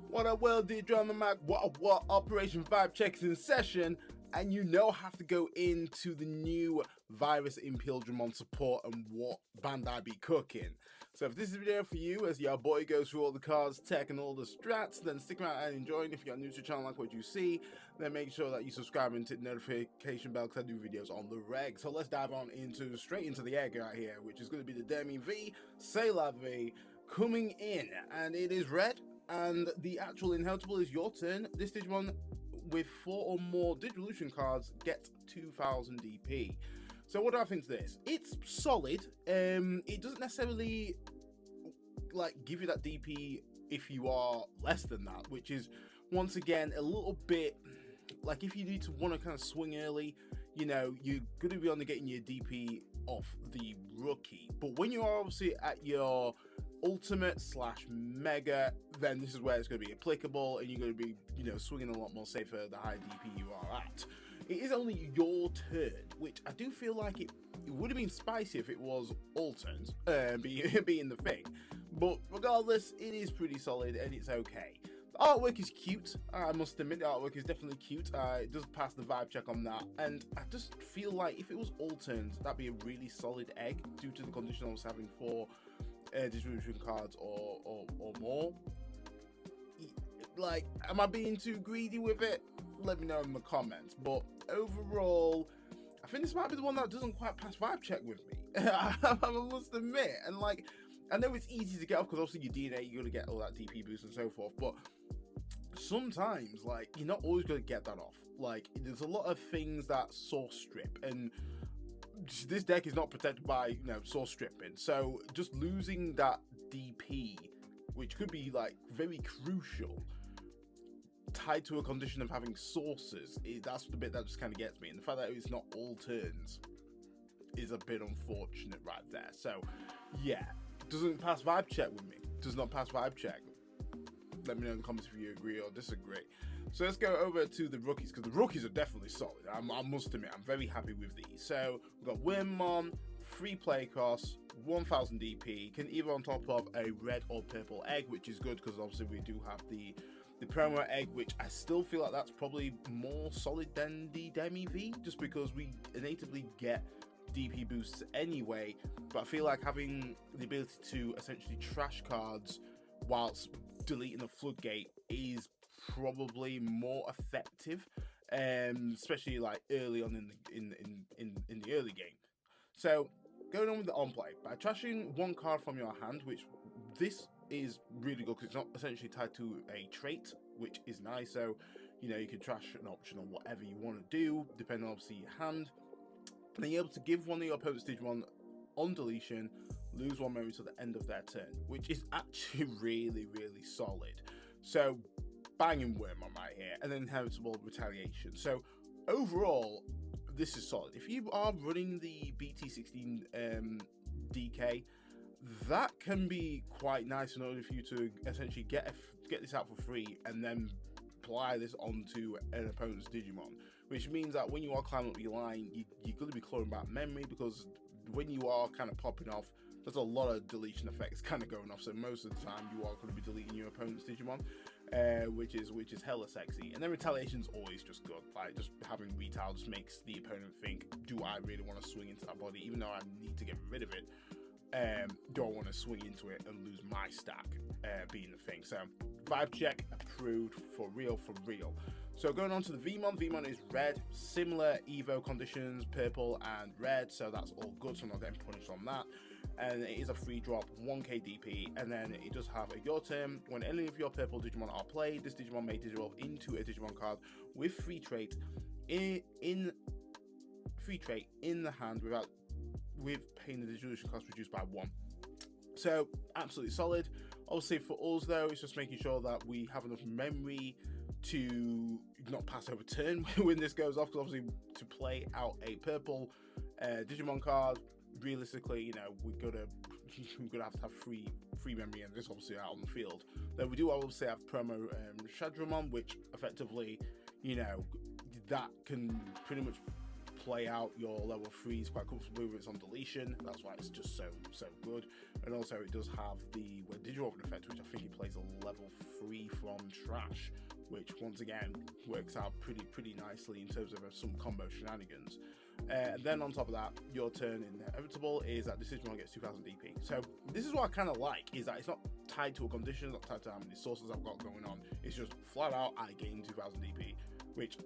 What up, world, Digimon, what Operation Vibe Check is in session, and you know have to go into the new virus Imperialdramon support and what Bandai be cooking. So if this is a video for you, as your boy goes through all the cards, tech, and all the strats, then stick around and enjoy. And if you're new to the channel, like what you see, then make sure that you subscribe and hit the notification bell because I do videos on the reg. So let's dive on straight into the egg right here, which is going to be the Demi V, Sailor V, coming in, and it is red. And the actual inheritable is your turn. This Digimon with 4 or more Digivolution cards gets 2000 DP. So what do I think of this? It's solid. It doesn't necessarily like give you that DP if you are less than that, which is once again a little bit like if you need to want to kind of swing early, you know, you're going to be on the getting your DP off the rookie. But when you are obviously at your ultimate / mega, then this is where it's going to be applicable and you're going to be, you know, swinging a lot more safer the higher DP you are at. It is only your turn, which I do feel like it would have been spicy if it was all turns being the thing, but regardless, it is pretty solid and it's okay. The artwork is cute, I must admit. The artwork is definitely cute. It does pass the vibe check on that, and I just feel like if it was all turns, that'd be a really solid egg due to the condition I was having for distribution cards or more. Like, am I being too greedy with it? Let me know in the comments. But overall, I think this might be the one that doesn't quite pass vibe check with me. I must admit. And like, I know it's easy to get off because obviously your DNA, you're gonna get all that DP boost and so forth, but sometimes like you're not always gonna get that off. Like, there's a lot of things that source strip, and this deck is not protected by, you know, source stripping, so just losing that DP, which could be like very crucial, tied to a condition of having sources, that's the bit that just kind of gets me. And the fact that it's not all turns is a bit unfortunate right there. So yeah, doesn't pass vibe check with me. Does not pass vibe check. Let me know in the comments if you agree or disagree. So let's go over to the rookies, because the rookies are definitely solid. I must admit, I'm very happy with these. So we've got Wormmon, free play cost, 1000 DP, can either on top of a red or purple egg, which is good because obviously we do have the promo egg, which I still feel like that's probably more solid than the Demi V, just because we natively get DP boosts anyway. But I feel like having the ability to essentially trash cards whilst deleting the floodgate is probably more effective, especially like early on in the early game. So going on with the on play, by trashing one card from your hand, which this is really good because it's not essentially tied to a trait, which is nice. So, you know, you can trash an option or whatever you want to do, depending on obviously your hand. And then you're able to give one of your opponent's Digimon on deletion, lose 1 memory to the end of their turn, which is actually really solid. So banging Wormmon right here, and then inheritable retaliation. So overall, this is solid. If you are running the BT16 DK, that can be quite nice in order for you to essentially get this out for free and then apply this onto an opponent's Digimon, which means that when you are climbing up your line, you're going to be clawing back memory, because when you are kind of popping off, there's a lot of deletion effects kind of going off, so most of the time you are going to be deleting your opponent's Digimon, which is hella sexy. And then retaliation's always just good. Like, just having retail just makes the opponent think, do I really want to swing into that body, even though I need to get rid of it? Do I want to swing into it and lose my stack, being the thing? So vibe check approved for real. So going on to the Veemon is red, similar evo conditions, purple and red, so that's all good, so I'm not getting punished on that. And it is a free drop, 1k DP, and then it does have a your turn. When any of your purple Digimon are played, this Digimon may digivolve into a Digimon card with free trait in the hand with paying the Digivolution cost reduced by 1. So absolutely solid. Obviously for us though, it's just making sure that we have enough memory to not pass over turn when this goes off, because obviously to play out a purple Digimon card, realistically, you know, we're gonna have to have free memory, and this obviously out on the field. Then we do obviously have promo Paildramon, which effectively, you know, that can pretty much play out your level 3s quite comfortably with it's on deletion. That's why it's just so good. and also it does have the Digivolving effect, which I think he plays a level 3 from Trash, which once again works out pretty nicely in terms of some combo shenanigans. Then on top of that, your turn inevitable is that this Digimon gets 2000 DP. So this is what I kind of like, is that it's not tied to a condition, it's not tied to how many sources I've got going on. It's just flat out I gain 2000 DP, which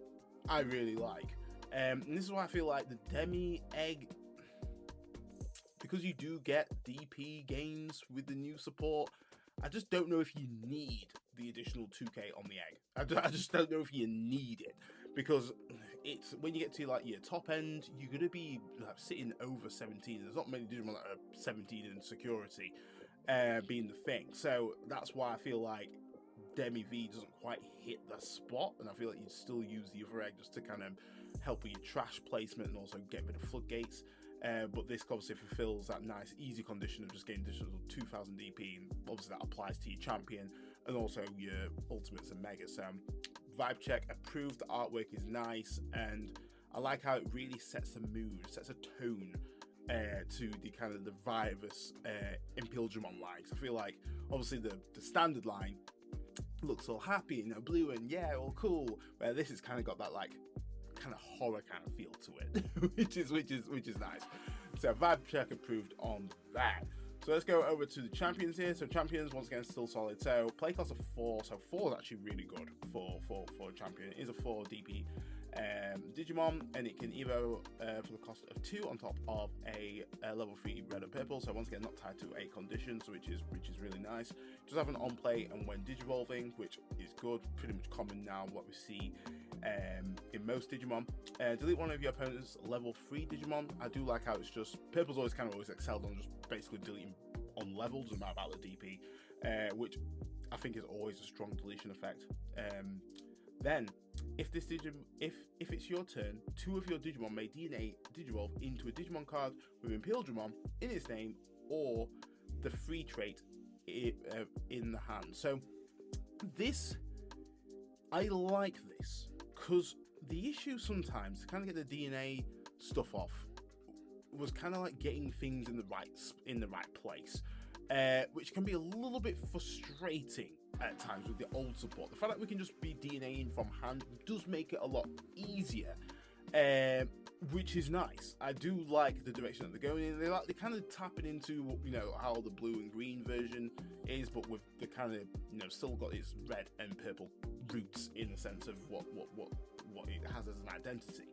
I really like. And this is why I feel like the Demi Egg, because you do get DP gains with the new support, I just don't know if you need the additional 2k on the egg. I just don't know if you need it, because it's when you get to like your top end, you're gonna be like sitting over 17. There's not many Digimon that are 17 in security, being the thing. So that's why I feel like Demi V doesn't quite hit the spot, and I feel like you'd still use the other egg just to kind of help with your trash placement and also get rid of floodgates. But this obviously fulfills that nice easy condition of just getting additional 2000 DP, and obviously that applies to your champion and also your ultimates and megas. So vibe check approved. The artwork is nice, and I like how it really sets a mood, sets a tone to the kind of the Vivus Imperialdramon line. I feel like obviously the standard line looks all happy, you know, blue and yeah, all cool, where this has kind of got that like kind of horror kind of feel to it, which is nice. So vibe check approved on that. So let's go over to the champions here. So champions, once again, still solid. So play cost of 4. So 4 is actually really good for a champion. It is a 4 DP Digimon, and it can evo for the cost of 2 on top of a level 3 red and purple. So once again, not tied to a condition, so which is really nice. Just have an on play and when digivolving, which is good, pretty much common now, what we see in most Digimon. Delete one of your opponent's level 3 Digimon. I do like how it's just purple's always excelled on just basically deleting on level, doesn't matter about the DP, which I think is always a strong deletion effect. Then if it's your turn, 2 of your Digimon may DNA Digivolve into a Digimon card with Imperialdramon in its name or the free trait in the hand. So this, I like this, because the issue sometimes to kind of get the DNA stuff off was kind of like getting things in the right place, which can be a little bit frustrating at times with the old support. The fact that we can just be DNAing from hand does make it a lot easier, which is nice. I do like the direction that they're going in. They're kind of tapping into, you know, how the blue and green version is, but with the kind of, you know, still got its red and purple roots in the sense of what it has as an identity.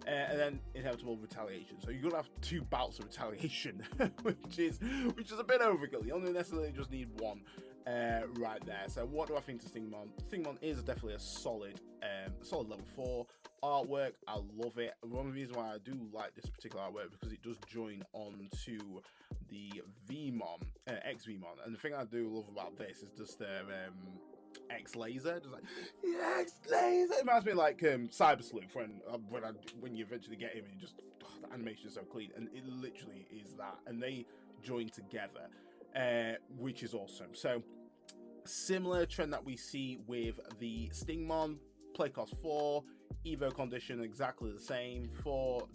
And then inevitable retaliation. So you're gonna have 2 bouts of retaliation, which is a bit overkill. You only necessarily just need 1 right there. So what do I think to Stingmon? Stingmon is definitely a solid level 4 artwork. I love it. One of the reasons why I do like this particular artwork because it does join on to the Veemon, ExVeemon. And the thing I do love about this is just their X laser, just like X laser. It reminds me of like Cyber Sleuth when you eventually get him and you just the animation is so clean, and it literally is that, and they join together, which is awesome. So similar trend that we see with the Stingmon, play cost 4, evo condition exactly the same, 4000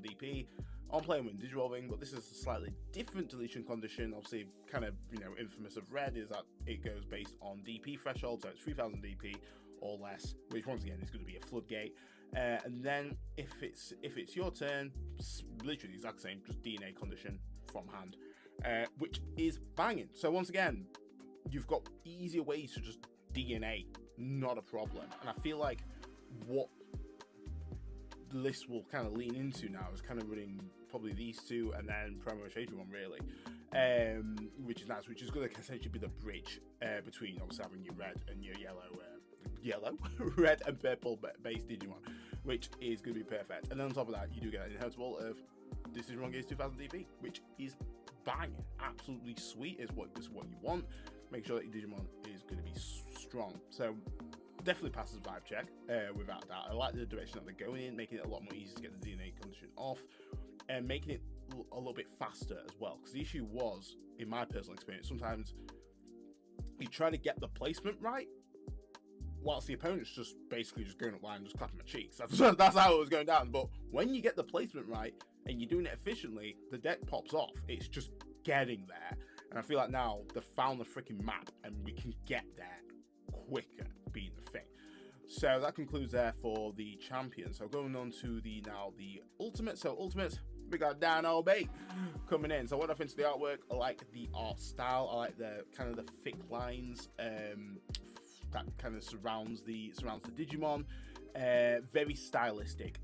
DP. On play when digivolving, but this is a slightly different deletion condition. Obviously, kind of, you know, infamous of red is that it goes based on DP threshold, so it's 3000 DP or less, which once again is going to be a floodgate. And then if it's your turn, literally the exact same, just DNA condition from hand, which is banging. So once again, you've got easier ways to just DNA, not a problem. And I feel like what the list will kind of lean into now is kind of running probably these 2 and then promo Shaded one really, which is nice, which is going to essentially be the bridge between obviously having your red and your yellow red and purple based Digimon, which is going to be perfect. And then on top of that, you do get an inheritable of this Digimon gains 2000 DP, which is banging, absolutely sweet. Is what you want. Make sure that your Digimon is going to be strong. So definitely passes vibe check without that. I like the direction that they're going in, making it a lot more easy to get the DNA condition off and making it a little bit faster as well. Because the issue was, in my personal experience, sometimes you try to get the placement right whilst the opponent's just basically just going up line and just clapping my cheeks. That's how it was going down. But when you get the placement right and you're doing it efficiently, the deck pops off. It's just getting there. And I feel like now they've found the freaking map and we can get there quicker, being the thing. So that concludes there for the champions. So going on to the ultimate. So ultimates, we got Dinobeemon coming in. So what I think of the artwork, I like the art style. I like the kind of the thick lines that kind of surrounds the Digimon. Very stylistic,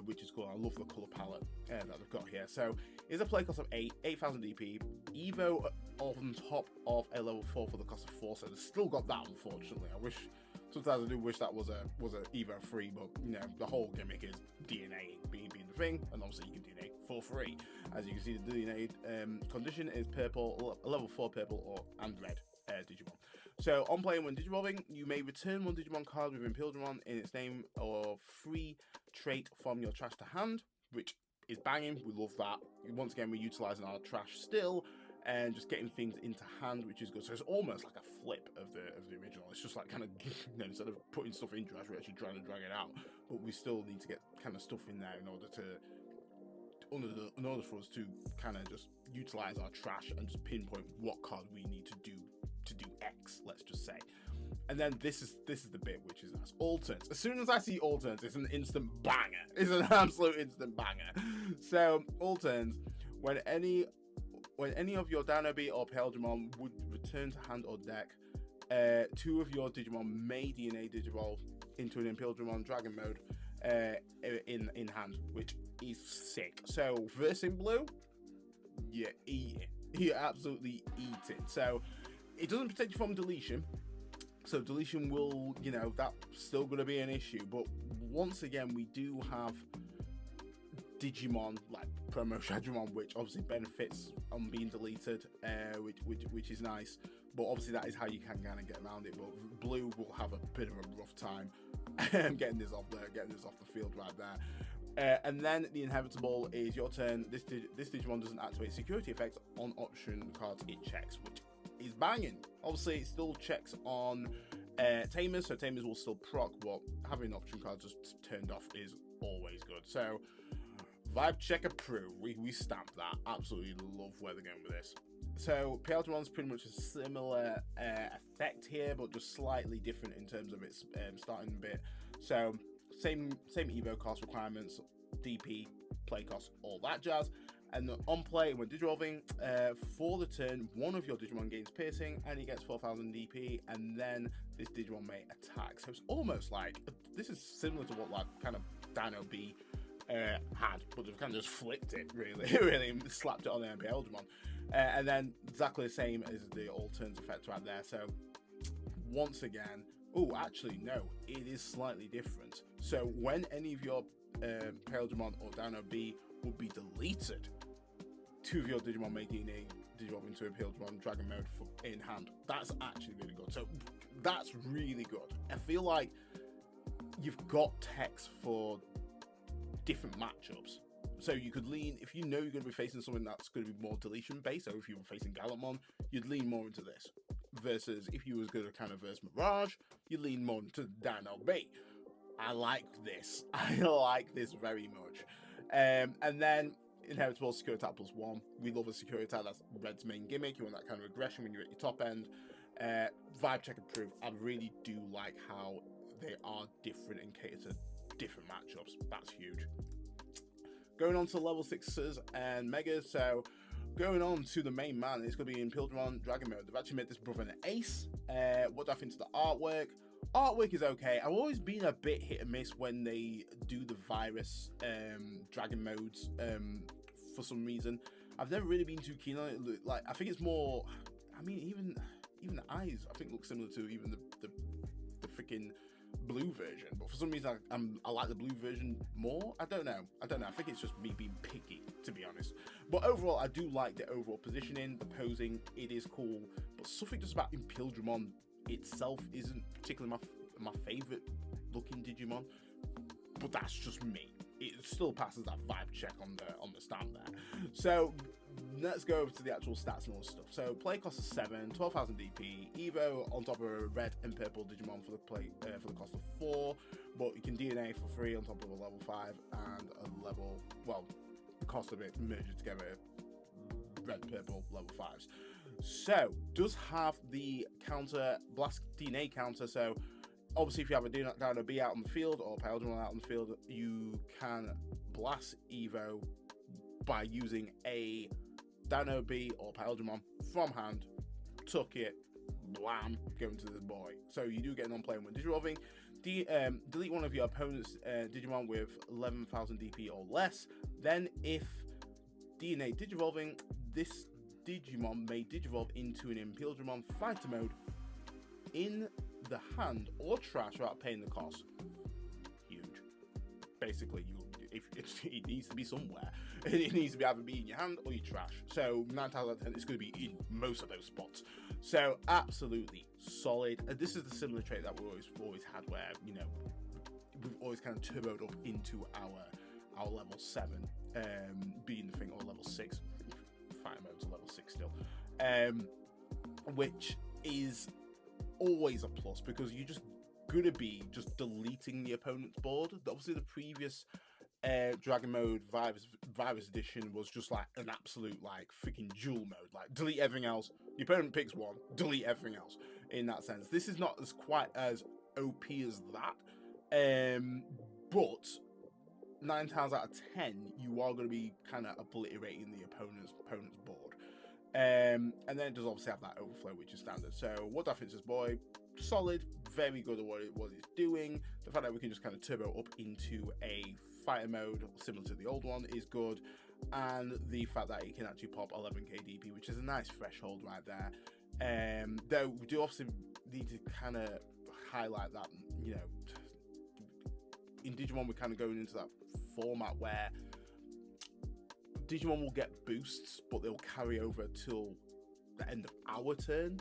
which is cool. I love the color palette that they've got here. So it's a play cost of 8,000 DP, Evo on top of a level 4 for the cost of 4. So they've still got that, unfortunately. Sometimes I do wish that was a Evo 3, but you know, the whole gimmick is DNA being the thing, and obviously you can DNA for free. As you can see, the DNA condition is purple, level 4 purple and red Digimon. So on playing when Digivolving, you may return one Digimon card with Imperialdramon in its name or free trait from your trash to hand, which is banging. We love that. Once again, we're utilizing our trash still and just getting things into hand, which is good. So it's almost like a flip of the original. It's just like kind of, you know, instead of putting stuff in trash, we're actually trying to drag it out. But we still need to get kind of stuff in there in order for us to kind of just utilize our trash and just pinpoint what card we need to do X, let's just say. And then this is the bit which is nice. All turns. As soon as I see all turns, it's an instant banger. It's an absolute instant banger. So all turns, when any of your Dinobeemon or Paildramon would return to hand or deck, 2 of your Digimon may DNA Digivolve into an Imperialdramon Dragon mode in hand, which is sick. So versing blue, you eat it. You absolutely eat it. So it doesn't protect you from deletion. So deletion will, you know, that's still going to be an issue. But once again, we do have Digimon like Promo Shadramon, which obviously benefits on being deleted, which is nice. But obviously that is how you can kind of get around it. But blue will have a bit of a rough time getting this off the field right there. And then the inevitable is your turn. This Digimon doesn't activate security effects on option cards it checks, which is banging. Obviously, it still checks on Tamers, so Tamers will still proc, but having an option card just turned off is always good. So, Vibe Check approved. We stamp that. Absolutely love where they're going with this. So, Paildramon's pretty much a similar effect here, but just slightly different in terms of its starting bit. So, same Evo cost requirements, DP, play cost, all that jazz. And on play, when Digivolving, for the turn, one of your Digimon gains piercing, and he gets 4,000 DP, and then this Digimon may attack. So it's almost like, this is similar to what like kind of Dinobeemon had, but they've kind of just flipped it, really slapped it on the Paildramon. And then exactly the same as the all turns effect right there. So once again, oh, actually, no, it is slightly different. So when any of your Paildramon or Dinobeemon would be deleted, 2 of your Digimon may DNA Digivolve into a Paildramon Dragon mode in hand. That's actually really good. So that's really good. I feel like you've got text for different matchups. So you could lean, if you know you're going to be facing something that's going to be more deletion based, so if you were facing Gallantmon, you'd lean more into this. Versus if you was going to kind of verse Mirage, you'd lean more into Dinobeemon. I like this. I like this very much. And then inheritable security plus 1. We love a security that's Red's main gimmick. You want that kind of aggression when you're at your top end. Vibe check approved. I really do like how they are different and cater to different matchups. That's huge. Going on to level 6s and megas. So going on to the main man, it's going to be in Paildramon Dragon mode. They've actually made this brother an ace. What do I think of the artwork? Artwork is okay. I've always been a bit hit and miss when they do the virus dragon modes for some reason. I've never really been too keen on it. Like, I think it's more, I mean, even the eyes I think look similar to even the freaking blue version, but for some reason I like the blue version more. I don't know. I think it's just me being picky, to be honest. But overall, I do like the overall positioning, the posing. It is cool, but something just about Imperialdramon itself isn't particularly my favorite looking Digimon, but that's just me. It still passes that vibe check on the stand there. So let's go over to the actual stats and all this stuff. So play cost is 7, 12,000 DP, Evo on top of a red and purple Digimon for the cost of 4, but you can DNA for free on top of a level 5 and a level, well, the cost of it merged together red, purple, level 5s. So, does have the counter, blast DNA counter, so obviously if you have a Dinobeemon out on the field, or Paildramon out on the field, you can blast Evo by using a Dinobeemon or Paildramon from hand, tuck it, blam, go into this boy. So you do get an on-play when digivolving. Delete one of your opponent's Digimon with 11,000 DP or less. Then if DNA digivolving, this Digimon may digivolve into an Imperialdramon fighter mode in the hand or trash without paying the cost. Huge. Basically, it needs to be somewhere. It needs to be either be in your hand or your trash. So 9 times out of 10, it's going to be in most of those spots. So absolutely solid. And this is the similar trait that we always had, where we've always kind of turboed up into our level 7, being the thing, or level 6. Fire mode's level 6 still, which is always a plus, because you're just gonna be just deleting the opponent's board. Obviously the previous Dragon Mode Virus Edition was just like an absolute like freaking duel mode, like delete everything else, the opponent picks one, delete everything else. In that sense, this is not as quite as OP as that, but 9 times out of 10 you are going to be kind of obliterating the opponent's board, and then it does obviously have that overflow, which is standard. So what do I think of this boy? Solid, very good at what it's doing. The fact that we can just kind of turbo up into a fighter mode similar to the old one is good, and the fact that it can actually pop 11k DP, which is a nice threshold right there. Though we do obviously need to kind of highlight that, in Digimon we're kind of going into that format where Digimon will get boosts, but they'll carry over till the end of our turn.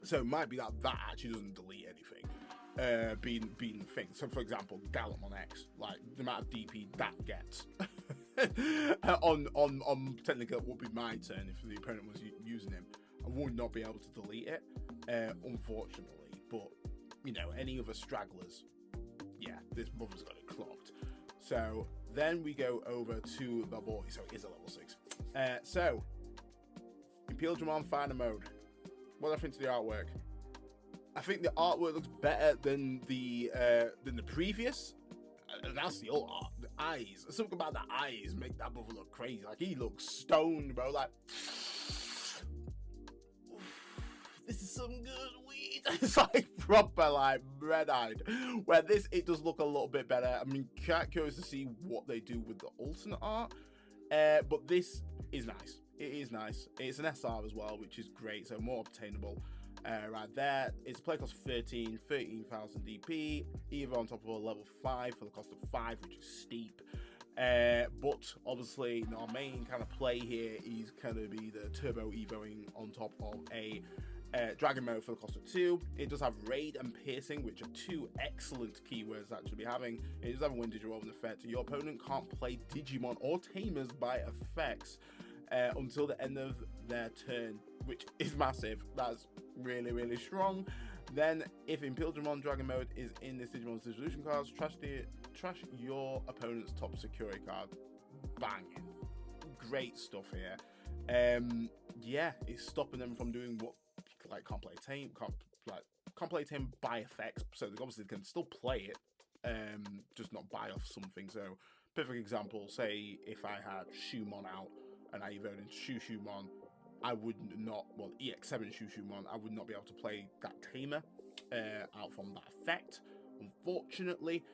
So it might be that actually doesn't delete anything, being the thing. So for example, Gallimon X, like the amount of DP that gets on technically it would be my turn if the opponent was using him. I would not be able to delete it, unfortunately. But any other stragglers, yeah, this mother's got it clocked. So then we go over to the boy. So it is a level 6. So Imperialdramon Fighter Mode. What do I think to the artwork? I think the artwork looks better than the previous. And that's the old art. The eyes. Something about the eyes make that brother look crazy. Like he looks stoned, bro. Like this is some good weed. It's like proper like red-eyed. Where this, it does look a little bit better. I mean, quite curious to see what they do with the alternate art. But this is nice. It is nice. It's an SR as well, which is great. So more obtainable. Right there. It's play cost 13,000 DP. Either on top of a level 5 for the cost of 5, which is steep. But obviously, our main kind of play here is kind of be the turbo evoing on top of a Dragon Mode for the cost of 2. It does have Raid and Piercing, which are 2 excellent keywords to actually be having. It does have a Wind Digivolving effect. Your opponent can't play Digimon or Tamers by effects until the end of their turn, which is massive. That's really, really strong. Then, if Imperialdramon Dragon Mode is in this Digimon's Dissolution cards, trash your opponent's top security card. Banging. Great stuff here. Yeah, it's stopping them from doing what, like, can't play tame by effects, so they obviously can still play it, just not buy off something. So perfect example, say if I had Shoemon out and I evoed into Shoemon, I would not, well, EX7 Shoemon, I would not be able to play that tamer out from that effect, unfortunately.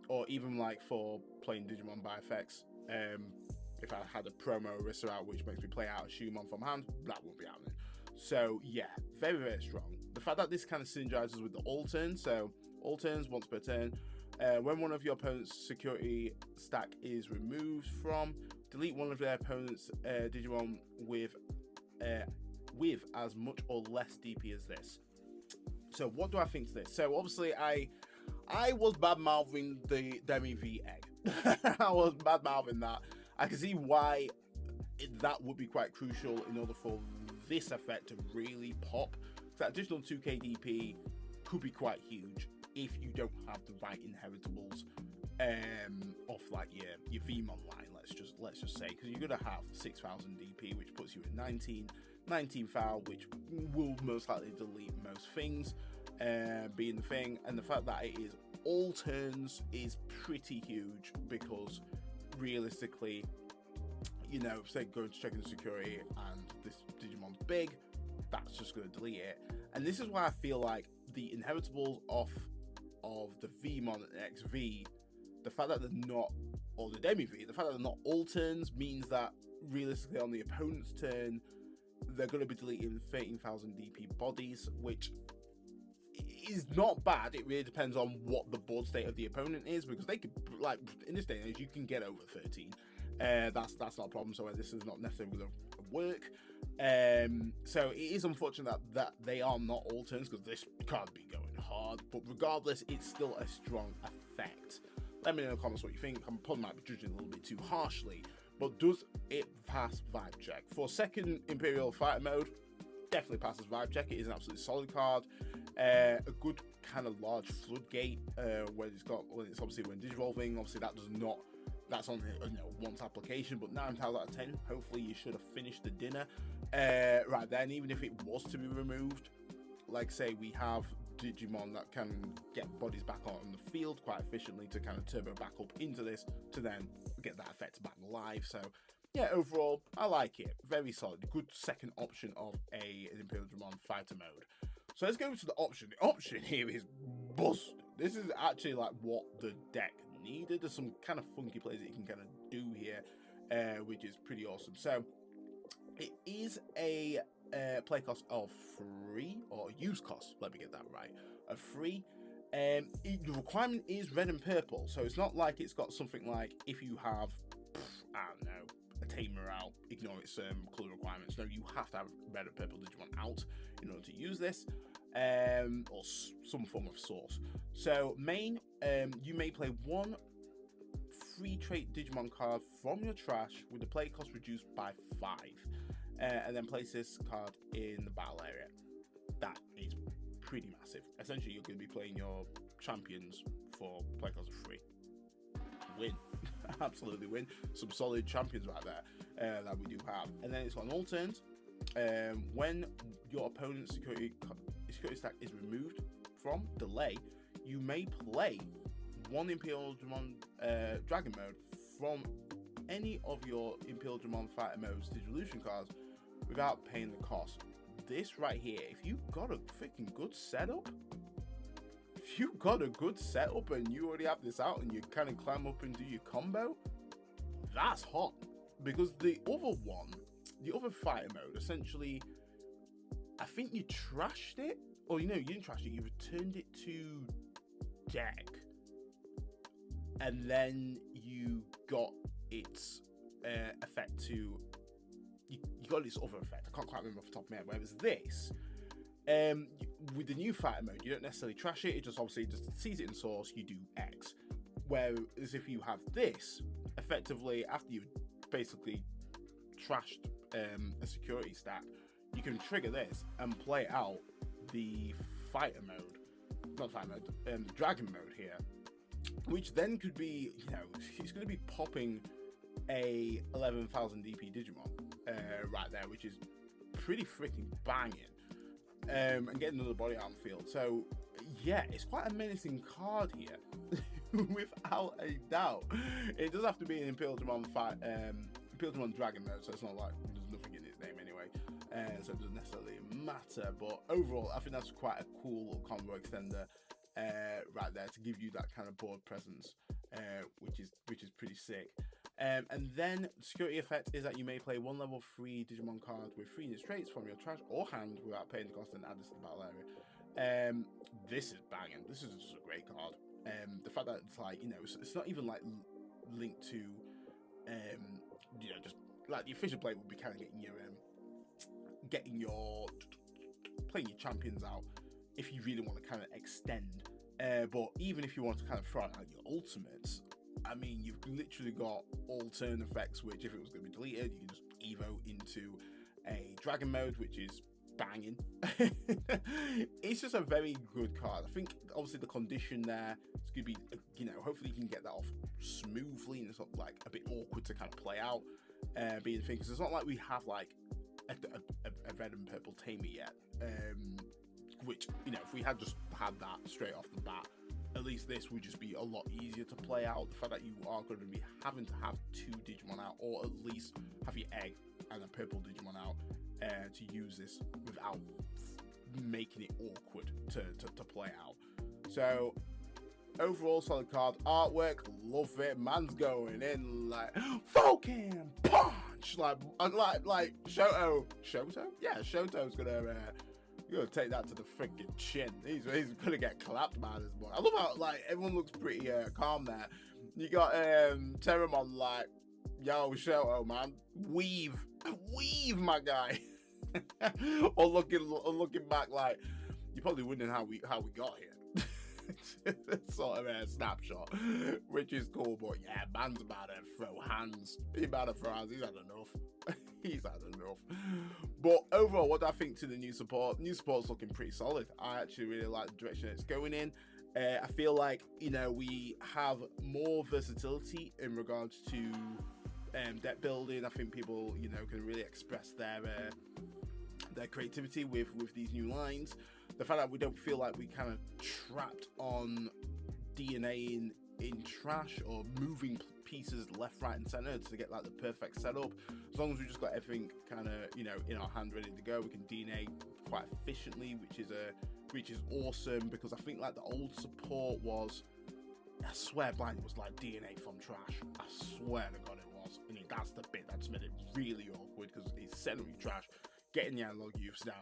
Or even like for playing Digimon by effects, if I had a promo Orisa out which makes me play out a Shoemon from hand, that won't be happening. So yeah, very, very strong. The fact that this kind of synergizes with the all turns, so all turns once per turn. When one of your opponent's security stack is removed from, delete one of their opponent's Digimon with as much or less DP as this. So what do I think to this? So obviously I was bad mouthing the Demi V egg. I was bad mouthing that. I can see why that would be quite crucial in order for this effect to really pop. That additional 2k DP could be quite huge if you don't have the right inheritables off like your Veemon line, let's just say, because you're gonna have 6,000 DP, which puts you at 19 foul, which will most likely delete most things, being the thing. And the fact that it is all turns is pretty huge, because realistically, you know, say going to check in the security and this Digimon's big, that's just going to delete it. And this is why I feel like the inheritables off of the Veemon and ExV, the fact that they're not, or the Demi-V, the fact that they're not all turns means that realistically on the opponent's turn, they're going to be deleting 13,000 DP bodies, which is not bad. It really depends on what the board state of the opponent is, because they could, like, in this day and age, you can get over 13. That's not a problem, so this is not necessarily going to work. So it is unfortunate that they are not all turns, because this can't be going hard, but regardless, it's still a strong effect. Let me know in the comments what you think. I probably might be judging a little bit too harshly, but does it pass vibe check? For second Imperial Fighter mode, definitely passes vibe check. It is an absolutely solid card. A good kind of large floodgate when it's obviously when digivolving. Obviously that does not, that's on once application, but 9 times out of 10, hopefully you should have finished the dinner right then. Even if it was to be removed, like say we have Digimon that can get bodies back on the field quite efficiently to kind of turbo back up into this to then get that effect back live. So yeah, overall I like it, very solid, good second option of an Imperialdramon fighter mode. So let's go to the option. The option here is busted. This is actually like what the deck needed. There's some kind of funky plays that you can kind of do here, which is pretty awesome. So it is a play cost of 3, or use cost, let me get that right, of 3. The requirement is red and purple, so it's not like it's got something like if you have, I don't know, a tamer out, ignore its color requirements. No, you have to have red and purple Digimon out in order to use this, or some form of source. So main, you may play 1 free trait Digimon card from your trash with the play cost reduced by 5. And then place this card in the battle area. That is pretty massive. Essentially, you're going to be playing your champions for play cost of 3. Win. Absolutely win. Some solid champions right there that we do have. And then it's on all turns. When your opponent's security stack is removed from delay, you may play 1 Imperialdramon Dragon mode from any of your Imperialdramon Fighter mode's Digivolution cards without paying the cost. This right here, if you got a freaking good setup, and you already have this out and you kind of climb up and do your combo, that's hot. Because the other fighter mode, essentially, I think you trashed it, or you didn't trash it, you returned it to deck, and then you got its effect to, you got this other effect, I can't quite remember off the top of my head, whereas this, with the new fighter mode, you don't necessarily trash it, it just obviously just sees it in source, you do X. Whereas if you have this, effectively, after you've basically trashed a security stack, you can trigger this and play out the fighter mode, not fighter mode, the dragon mode here, which then could be, it's going to be popping a 11,000 DP Digimon right there, which is pretty freaking banging, and getting another body out on the field. So yeah, it's quite a menacing card here, without a doubt. It does have to be an Imperialdramon Imperialdramon Dragon mode, so it's not like there's nothing in its name anyway, so it doesn't necessarily matter. But overall, I think that's quite a cool little combo extender right there to give you that kind of board presence, which is pretty sick. And then security effect is that you may play 1 level 3 Digimon card with 3 unit traits from your trash or hand without paying the cost and add this to the battle area. This is banging. This is just a great card. The fact that it's like, it's not even like linked to, just like the official play would be kind of playing your champions out if you really want to kind of extend. But even if you want to kind of throw out your ultimates, I mean, you've literally got all turn effects, which if it was going to be deleted, you can just evo into a dragon mode, which is banging. It's just a very good card. I think obviously the condition there, it's gonna be, you know, hopefully you can get that off smoothly and it's not like a bit awkward to kind of play out, being the thing, because it's not like we have like a red and purple tamer yet, which, you know, if we had just had that straight off the bat, at least this would just be a lot easier to play out. The fact that you are going to be having to have 2 Digimon out, or at least have your egg and a purple Digimon out, to use this without making it awkward to play out. So overall, solid card. Artwork, love it. Man's going in like Vulcan punch, like Shoto. Yeah, Shoto's gonna take that to the freaking chin. He's gonna get clapped by this boy. I love how like everyone looks pretty calm there. You got Terramon like, yo, Shoto, man, weave, my guy. or looking back like, you're probably wondering how we got here. Sort of a snapshot, which is cool. But yeah, man's about to throw hands. He's about to throw hands. He's had enough. He's had enough. But overall, what do I think to the new support? New support's looking pretty solid. I actually really like the direction it's going in. I feel like, you know, we have more versatility in regards to deck building. I think people, you know, can really express their creativity with these new lines. The fact that we don't feel like we kind of trapped on DNA in trash or moving pieces left, right, and center to get like the perfect setup. As long as we just got everything kind of, you know, in our hand ready to go, we can DNA quite efficiently, which is awesome. Because I think like the old support was, I swear blind, it was like DNA from trash. I swear to God it was. I mean, that's the bit that just made it really awkward, because it's sending trash, getting the analog use down,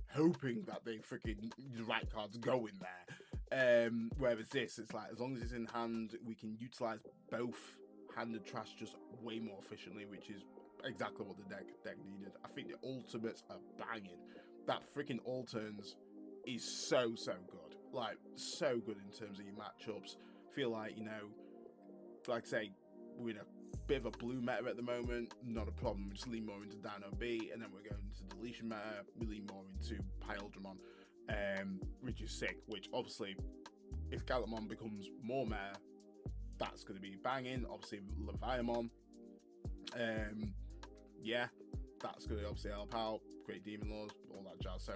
hoping that the right cards go in there. Whereas this, it's like, as long as it's in hand, we can utilize both handed trash just way more efficiently, which is exactly what the deck needed. I think the ultimates are banging. That freaking all turns is so good. Like, so good in terms of your matchups. Feel like, you know, like I say, we're in a bit of a blue meta at the moment, not a problem. We just lean more into Dinobeemon, and then we're going into deletion meta. We lean more into Paildramon, which is sick. Which obviously, if Galamon becomes more meta, that's going to be banging. Obviously, Veemon, yeah, that's going to obviously help out. Great demon laws, all that jazz. So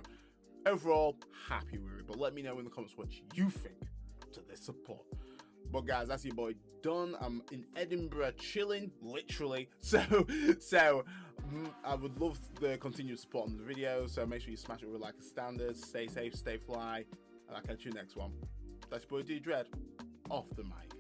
overall, happy with it. But let me know in the comments what you think to this support. But guys, that's your boy done. I'm in Edinburgh chilling, literally. So I would love the continued support on the video. So make sure you smash it with like a standard. Stay safe, stay fly, and I'll catch you next one. That's your boy D Dread, off the mic.